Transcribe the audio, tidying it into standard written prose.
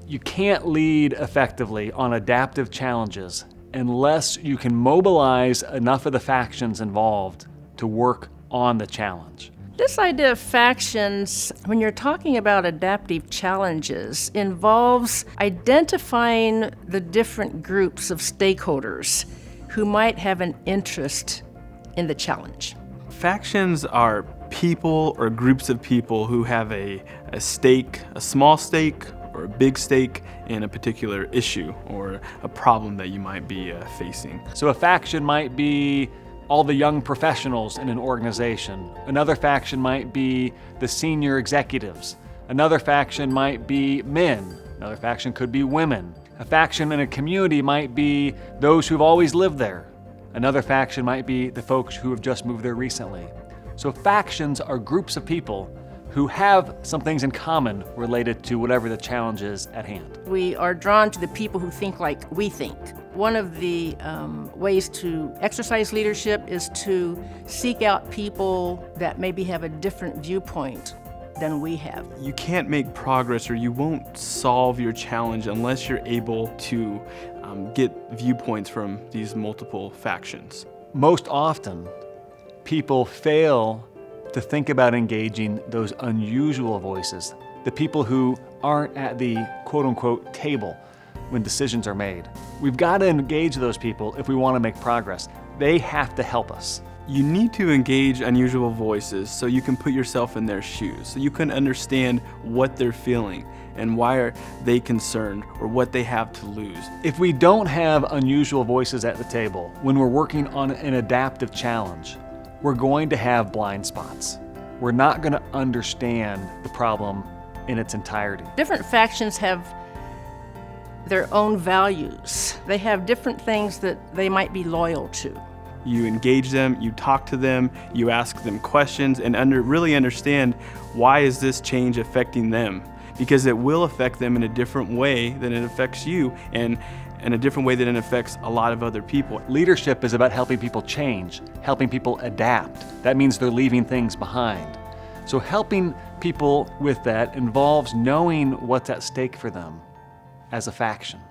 You can't lead effectively on adaptive challenges unless you can mobilize enough of the factions involved to work on the challenge. This idea of factions, when you're talking about adaptive challenges, involves identifying the different groups of stakeholders who might have an interest in the challenge. Factions are people or groups of people who have a stake, a small stake or a big stake in a particular issue or a problem that you might be facing. So a faction might be all the young professionals in an organization. Another faction might be the senior executives. Another faction might be men. Another faction could be women. A faction in a community might be those who've always lived there. Another faction might be the folks who have just moved there recently. So factions are groups of people who have some things in common related to whatever the challenge is at hand. We are drawn to the people who think like we think. One of the ways to exercise leadership is to seek out people that maybe have a different viewpoint than we have. You can't make progress or you won't solve your challenge unless you're able to get viewpoints from these multiple factions. Most often, people fail to think about engaging those unusual voices, the people who aren't at the quote-unquote table when decisions are made. We've got to engage those people if we want to make progress. They have to help us. You need to engage unusual voices so you can put yourself in their shoes, so you can understand what they're feeling and why are they concerned or what they have to lose. If we don't have unusual voices at the table when we're working on an adaptive challenge, we're going to have blind spots. We're not going to understand the problem in its entirety. Different factions have their own values. They have different things that they might be loyal to. You engage them, you talk to them, you ask them questions, and really understand why is this change affecting them? Because it will affect them in a different way than it affects you, and in a different way than it affects a lot of other people. Leadership is about helping people change, helping people adapt. That means they're leaving things behind. So helping people with that involves knowing what's at stake for them as a faction.